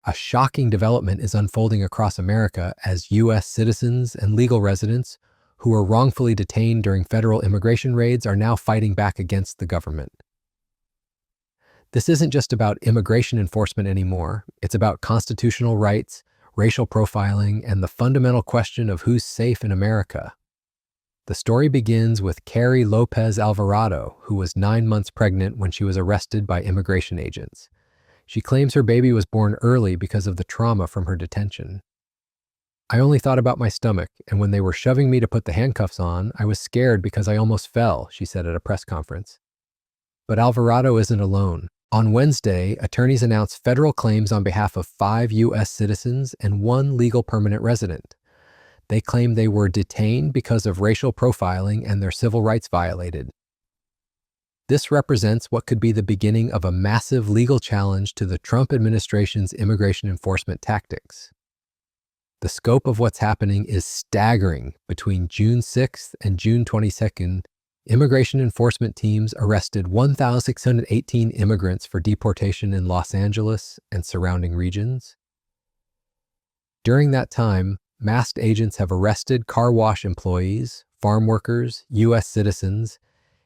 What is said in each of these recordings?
A shocking development is unfolding across America as U.S. citizens and legal residents who were wrongfully detained during federal immigration raids are now fighting back against the government. This isn't just about immigration enforcement anymore. It's about constitutional rights, racial profiling, and the fundamental question of who's safe in America. The story begins with Carrie Lopez Alvarado, who was 9 months pregnant when she was arrested by immigration agents. She claims her baby was born early because of the trauma from her detention. I only thought about my stomach, and when they were shoving me to put the handcuffs on, I was scared because I almost fell, she said at a press conference. But Alvarado isn't alone. On Wednesday, attorneys announced federal claims on behalf of 5 U.S. citizens and 1 legal permanent resident. They claim they were detained because of racial profiling and their civil rights violated. This represents what could be the beginning of a massive legal challenge to the Trump administration's immigration enforcement tactics. The scope of what's happening is staggering. Between June 6th and June 22nd, immigration enforcement teams arrested 1,618 immigrants for deportation in Los Angeles and surrounding regions. During that time, masked agents have arrested car wash employees, farm workers, U.S. citizens,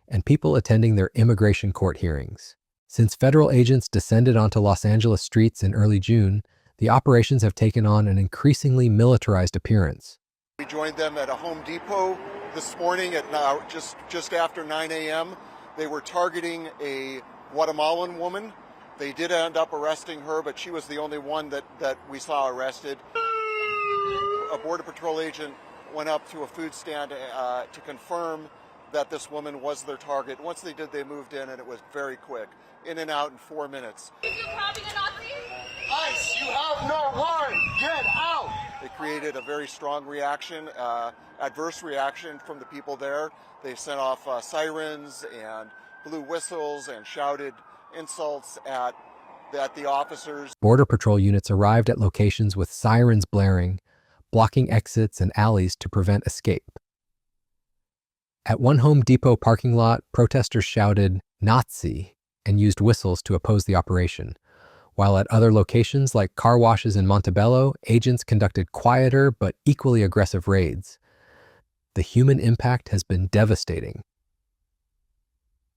and people attending their immigration court hearings. Since federal agents descended onto Los Angeles streets in early June, the operations have taken on an increasingly militarized appearance. We joined them at a Home Depot this morning at just after 9 a.m. They were targeting a Guatemalan woman. They did end up arresting her, but she was the only one that we saw arrested. A Border Patrol agent went up to a food stand to confirm that this woman was their target. Once they did, they moved in, and it was very quick. In and out in 4 minutes. Is you robbing a Nazi? ICE, you have no warrant! Get out! It created a very strong reaction, adverse reaction from the people there. They sent off sirens and blew whistles and shouted insults at the officers. Border Patrol units arrived at locations with sirens blaring, blocking exits and alleys to prevent escape. At one Home Depot parking lot, protesters shouted "Nazi" and used whistles to oppose the operation, while at other locations like car washes in Montebello, agents conducted quieter but equally aggressive raids. The human impact has been devastating.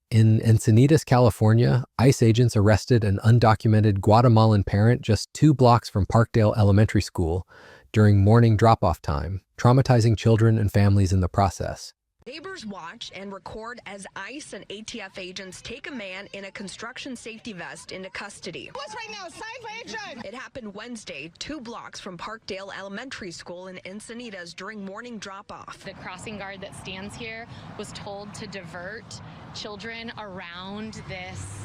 In Encinitas, California, ICE agents arrested an undocumented Guatemalan parent just 2 blocks from Parkdale Elementary School during morning drop-off time, traumatizing children and families in the process. Neighbors watch and record as ICE and ATF agents take a man in a construction safety vest into custody. What's right now? Citation! It happened Wednesday, 2 blocks from Parkdale Elementary School in Encinitas during morning drop-off. The crossing guard that stands here was told to divert children around this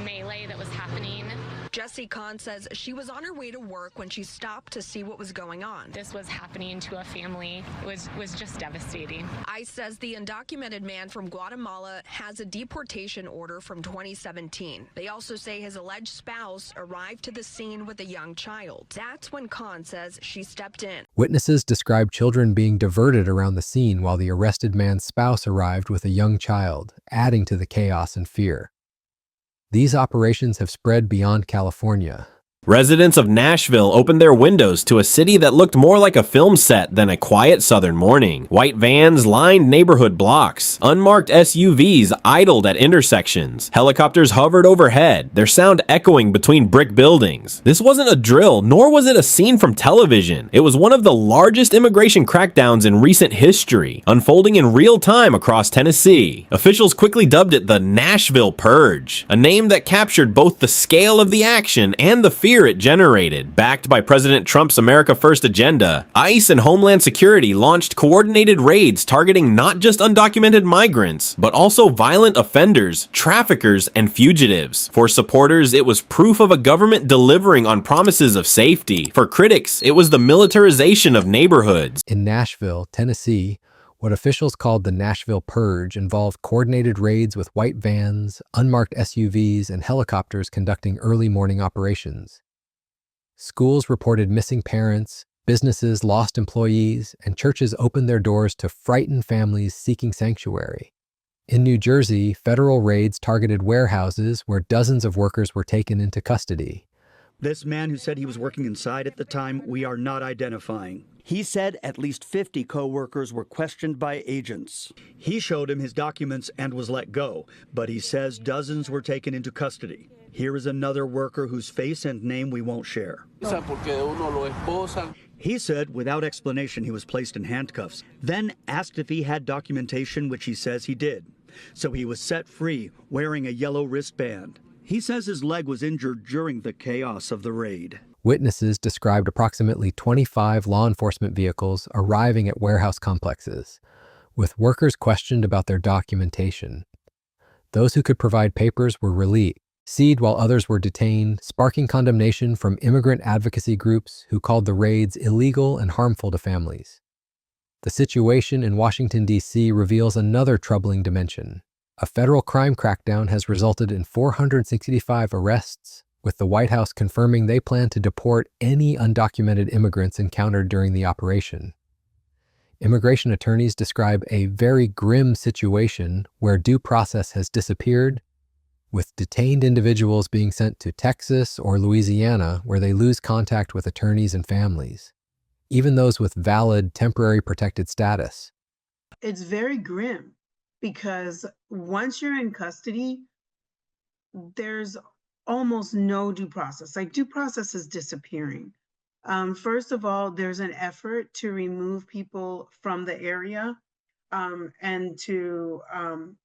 melee that was happening. Jessie Kahn says she was on her way to work when she stopped to see what was going on. This was happening to a family. It was just devastating. ICE says the undocumented man from Guatemala has a deportation order from 2017. They also say his alleged spouse arrived to the scene with a young child. That's when Kahn says she stepped in. Witnesses describe children being diverted around the scene while the arrested man's spouse arrived with a young child, adding to the chaos and fear. These operations have spread beyond California. Residents of Nashville opened their windows to a city that looked more like a film set than a quiet southern morning. White vans lined neighborhood blocks. Unmarked SUVs idled at intersections. Helicopters hovered overhead, their sound echoing between brick buildings. This wasn't a drill, nor was it a scene from television. It was one of the largest immigration crackdowns in recent history, unfolding in real time across Tennessee. Officials quickly dubbed it the Nashville Purge, a name that captured both the scale of the action and the fear it generated. Backed by President Trump's America First agenda, ICE and Homeland Security launched coordinated raids targeting not just undocumented migrants, but also violent offenders, traffickers, and fugitives. For supporters, it was proof of a government delivering on promises of safety. For critics, it was the militarization of neighborhoods. In Nashville, Tennessee, what officials called the Nashville Purge involved coordinated raids with white vans, unmarked SUVs, and helicopters conducting early morning operations. Schools reported missing parents, businesses lost employees, and churches opened their doors to frighten families seeking sanctuary. In New Jersey, federal raids targeted warehouses where dozens of workers were taken into custody. This man who said he was working inside at the time, we are not identifying. He said at least 50 co-workers were questioned by agents. He showed him his documents and was let go, but he says dozens were taken into custody. Here is another worker whose face and name we won't share. He said without explanation he was placed in handcuffs, then asked if he had documentation, which he says he did. So he was set free, wearing a yellow wristband. He says his leg was injured during the chaos of the raid. Witnesses described approximately 25 law enforcement vehicles arriving at warehouse complexes, with workers questioned about their documentation. Those who could provide papers were released, while others were detained, sparking condemnation from immigrant advocacy groups who called the raids illegal and harmful to families. The situation in Washington, D.C. reveals another troubling dimension. A federal crime crackdown has resulted in 465 arrests, with the White House confirming they plan to deport any undocumented immigrants encountered during the operation. Immigration attorneys describe a very grim situation where due process has disappeared, with detained individuals being sent to Texas or Louisiana where they lose contact with attorneys and families, even those with valid temporary protected status. It's very grim because once you're in custody, there's almost no due process. Like, due process is disappearing. First of all, there's an effort to remove people from the area and to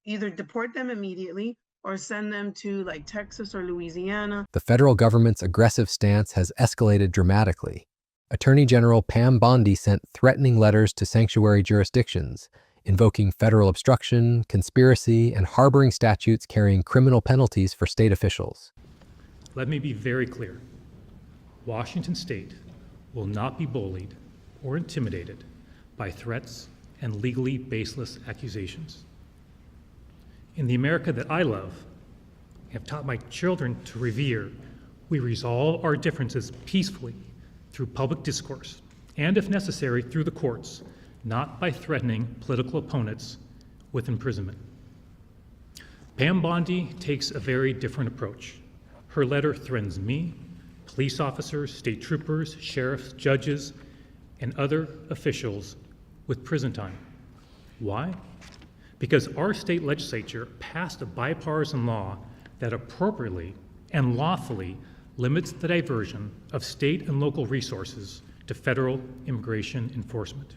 either deport them immediately or send them to like Texas or Louisiana. The federal government's aggressive stance has escalated dramatically. Attorney General Pam Bondi sent threatening letters to sanctuary jurisdictions, invoking federal obstruction, conspiracy, and harboring statutes carrying criminal penalties for state officials. Let me be very clear. Washington State will not be bullied or intimidated by threats and legally baseless accusations. In the America that I love, I have taught my children to revere, we resolve our differences peacefully through public discourse, and if necessary, through the courts, not by threatening political opponents with imprisonment. Pam Bondi takes a very different approach. Her letter threatens me, police officers, state troopers, sheriffs, judges, and other officials with prison time. Why? Because our state legislature passed a bipartisan law that appropriately and lawfully limits the diversion of state and local resources to federal immigration enforcement.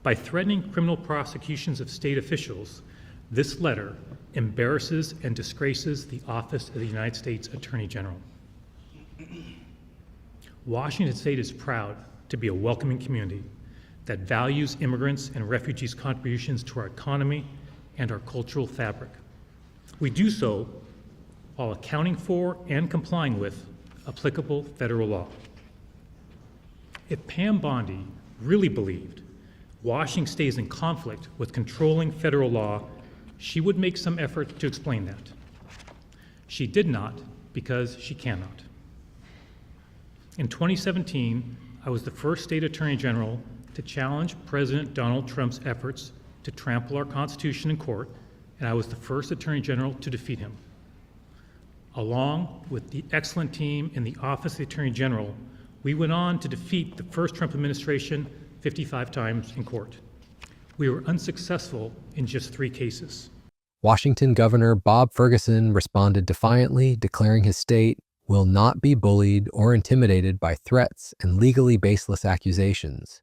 By threatening criminal prosecutions of state officials, this letter embarrasses and disgraces the office of the United States Attorney General. Washington State is proud to be a welcoming community that values immigrants and refugees' contributions to our economy and our cultural fabric. We do so while accounting for and complying with applicable federal law. If Pam Bondi really believed Washington State is in conflict with controlling federal law, she would make some effort to explain that. She did not because she cannot. In 2017, I was the first state attorney general to challenge President Donald Trump's efforts to trample our Constitution in court, and I was the first attorney general to defeat him. Along with the excellent team in the Office of the Attorney General, we went on to defeat the first Trump administration 55 times in court. We were unsuccessful in just 3 cases. Washington Governor Bob Ferguson responded defiantly, declaring his state will not be bullied or intimidated by threats and legally baseless accusations.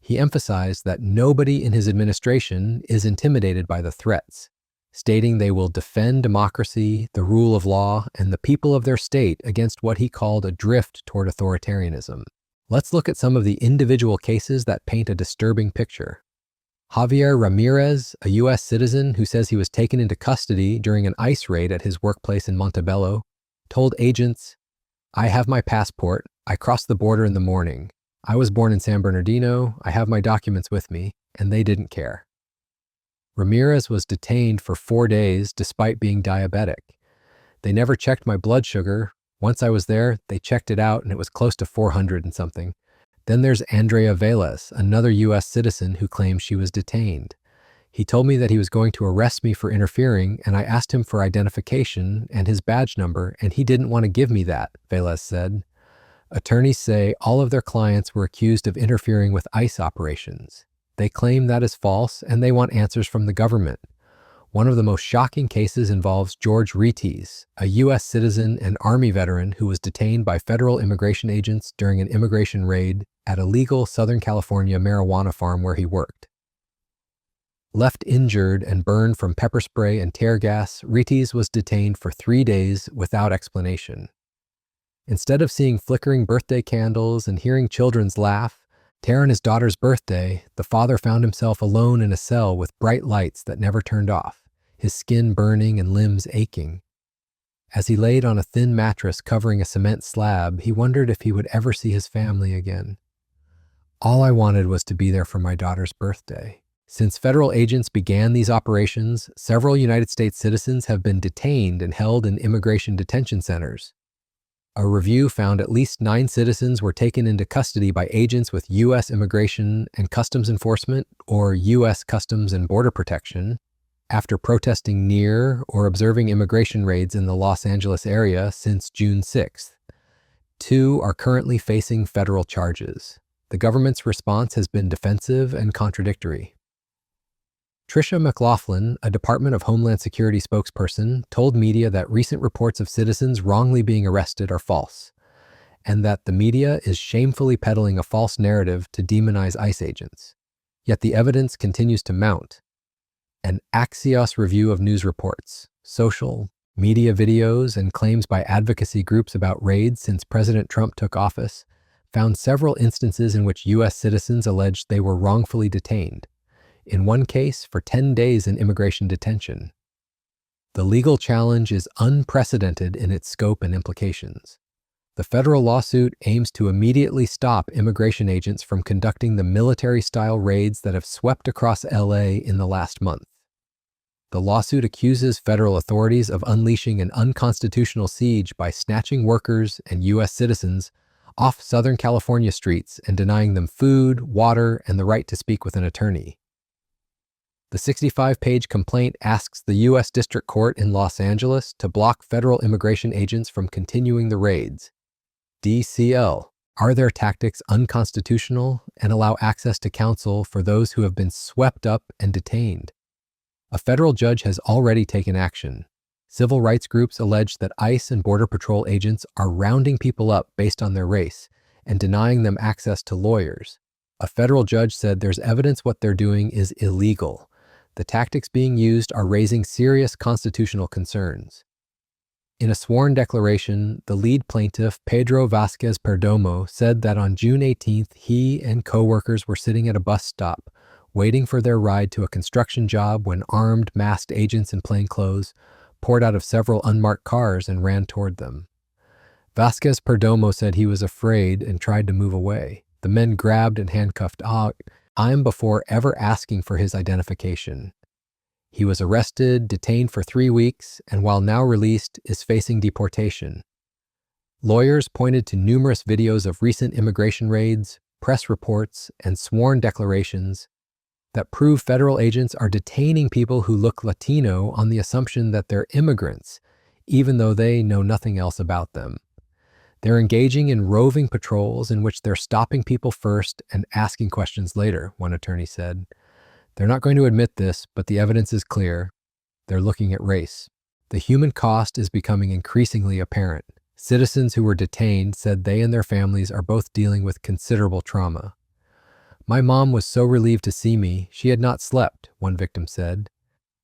He emphasized that nobody in his administration is intimidated by the threats, stating they will defend democracy, the rule of law, and the people of their state against what he called a drift toward authoritarianism. Let's look at some of the individual cases that paint a disturbing picture. Javier Ramirez, a U.S. citizen who says he was taken into custody during an ICE raid at his workplace in Montebello, told agents, "I have my passport. I crossed the border in the morning. I was born in San Bernardino. I have my documents with me," and they didn't care. Ramirez was detained for 4 days despite being diabetic. "They never checked my blood sugar. Once I was there, they checked it out and it was close to 400 and something." Then there's Andrea Velez, another U.S. citizen who claims she was detained. He told me that he was going to arrest me for interfering, and I asked him for identification and his badge number, and he didn't want to give me that, Velez said. Attorneys say all of their clients were accused of interfering with ICE operations. They claim that is false, and they want answers from the government. One of the most shocking cases involves George Ritis, a U.S. citizen and Army veteran who was detained by federal immigration agents during an immigration raid at a legal Southern California marijuana farm where he worked. Left injured and burned from pepper spray and tear gas, Ritis was detained for 3 days without explanation. Instead of seeing flickering birthday candles and hearing children's laugh, tear on his daughter's birthday, the father found himself alone in a cell with bright lights that never turned off, his skin burning and limbs aching. As he laid on a thin mattress covering a cement slab, he wondered if he would ever see his family again. All I wanted was to be there for my daughter's birthday. Since federal agents began these operations, several United States citizens have been detained and held in immigration detention centers. A review found at least 9 citizens were taken into custody by agents with U.S. Immigration and Customs Enforcement, or U.S. Customs and Border Protection, after protesting near or observing immigration raids in the Los Angeles area since June 6th. 2 are currently facing federal charges. The government's response has been defensive and contradictory. Tricia McLaughlin, a Department of Homeland Security spokesperson, told media that recent reports of citizens wrongly being arrested are false, and that the media is shamefully peddling a false narrative to demonize ICE agents. Yet the evidence continues to mount. An Axios review of news reports, social media videos, and claims by advocacy groups about raids since President Trump took office found several instances in which U.S. citizens alleged they were wrongfully detained. In one case, for 10 days in immigration detention. The legal challenge is unprecedented in its scope and implications. The federal lawsuit aims to immediately stop immigration agents from conducting the military-style raids that have swept across LA in the last month. The lawsuit accuses federal authorities of unleashing an unconstitutional siege by snatching workers and U.S. citizens off Southern California streets and denying them food, water, and the right to speak with an attorney. The 65-page complaint asks the U.S. District Court in Los Angeles to block federal immigration agents from continuing the raids. DCL. Are their tactics unconstitutional and allow access to counsel for those who have been swept up and detained? A federal judge has already taken action. Civil rights groups allege that ICE and Border Patrol agents are rounding people up based on their race and denying them access to lawyers. A federal judge said there's evidence what they're doing is illegal. The tactics being used are raising serious constitutional concerns. In a sworn declaration, the lead plaintiff, Pedro Vasquez Perdomo, said that on June 18th, he and co-workers were sitting at a bus stop, waiting for their ride to a construction job when armed, masked agents in plain clothes poured out of several unmarked cars and ran toward them. Vasquez Perdomo said he was afraid and tried to move away. The men grabbed and handcuffed him before ever asking for his identification. He was arrested, detained for 3 weeks, and while now released, is facing deportation. Lawyers pointed to numerous videos of recent immigration raids, press reports, and sworn declarations that prove federal agents are detaining people who look Latino on the assumption that they're immigrants, even though they know nothing else about them. They're engaging in roving patrols in which they're stopping people first and asking questions later, one attorney said. They're not going to admit this, but the evidence is clear. They're looking at race. The human cost is becoming increasingly apparent. Citizens who were detained said they and their families are both dealing with considerable trauma. My mom was so relieved to see me, she had not slept, one victim said.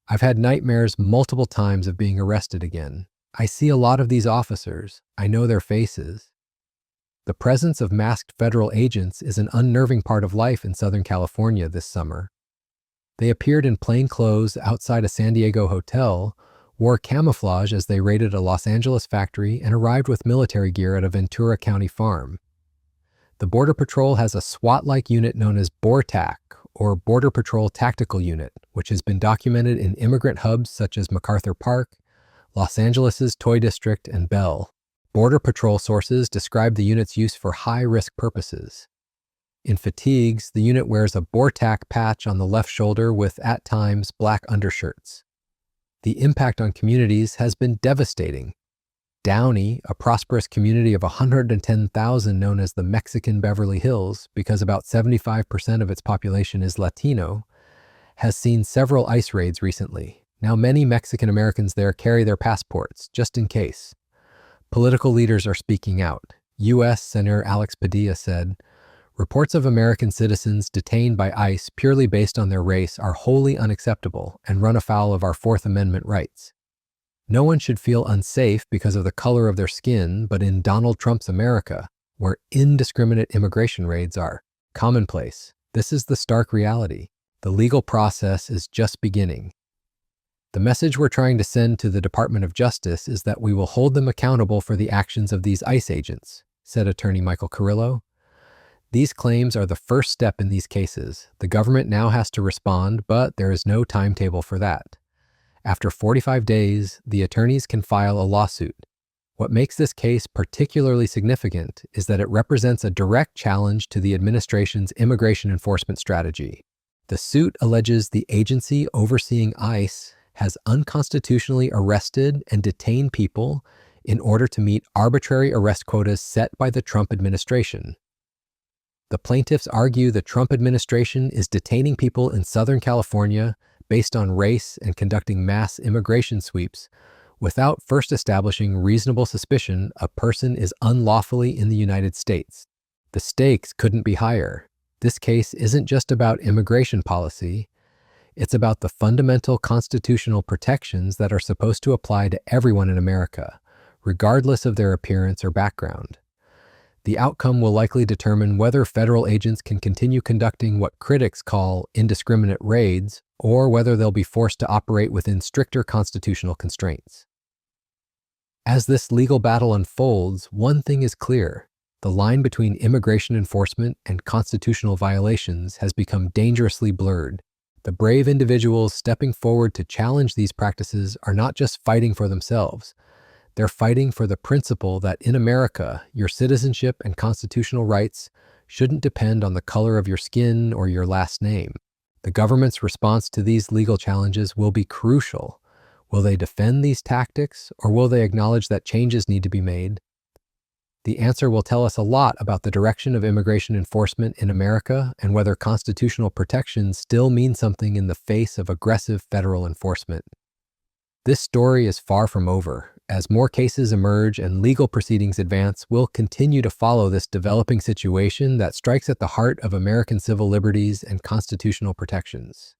I've had nightmares multiple times of being arrested again. I see a lot of these officers. I know their faces. The presence of masked federal agents is an unnerving part of life in Southern California this summer. They appeared in plain clothes outside a San Diego hotel, wore camouflage as they raided a Los Angeles factory, and arrived with military gear at a Ventura County farm. The Border Patrol has a SWAT-like unit known as BORTAC, or Border Patrol Tactical Unit, which has been documented in immigrant hubs such as MacArthur Park, Los Angeles' Toy District, and Bell. Border Patrol sources describe the unit's use for high-risk purposes. In fatigues, the unit wears a Bortac patch on the left shoulder with, at times, black undershirts. The impact on communities has been devastating. Downey, a prosperous community of 110,000 known as the Mexican Beverly Hills, because about 75% of its population is Latino, has seen several ICE raids recently. Now many Mexican Americans there carry their passports, just in case. Political leaders are speaking out. U.S. Senator Alex Padilla said, "Reports of American citizens detained by ICE purely based on their race are wholly unacceptable and run afoul of our Fourth Amendment rights. No one should feel unsafe because of the color of their skin, but in Donald Trump's America, where indiscriminate immigration raids are commonplace, this is the stark reality. The legal process is just beginning. The message we're trying to send to the Department of Justice is that we will hold them accountable for the actions of these ICE agents," said Attorney Michael Carrillo. "These claims are the first step in these cases. The government now has to respond, but there is no timetable for that. After 45 days, the attorneys can file a lawsuit. What makes this case particularly significant is that it represents a direct challenge to the administration's immigration enforcement strategy. The suit alleges the agency overseeing ICE has unconstitutionally arrested and detained people in order to meet arbitrary arrest quotas set by the Trump administration. The plaintiffs argue the Trump administration is detaining people in Southern California based on race and conducting mass immigration sweeps without first establishing reasonable suspicion a person is unlawfully in the United States. The stakes couldn't be higher. This case isn't just about immigration policy. It's about the fundamental constitutional protections that are supposed to apply to everyone in America, regardless of their appearance or background. The outcome will likely determine whether federal agents can continue conducting what critics call indiscriminate raids, or whether they'll be forced to operate within stricter constitutional constraints. As this legal battle unfolds, one thing is clear. The line between immigration enforcement and constitutional violations has become dangerously blurred. The brave individuals stepping forward to challenge these practices are not just fighting for themselves. They're fighting for the principle that in America, your citizenship and constitutional rights shouldn't depend on the color of your skin or your last name. The government's response to these legal challenges will be crucial. Will they defend these tactics, or will they acknowledge that changes need to be made? The answer will tell us a lot about the direction of immigration enforcement in America and whether constitutional protections still mean something in the face of aggressive federal enforcement. This story is far from over. As more cases emerge and legal proceedings advance, we'll continue to follow this developing situation that strikes at the heart of American civil liberties and constitutional protections.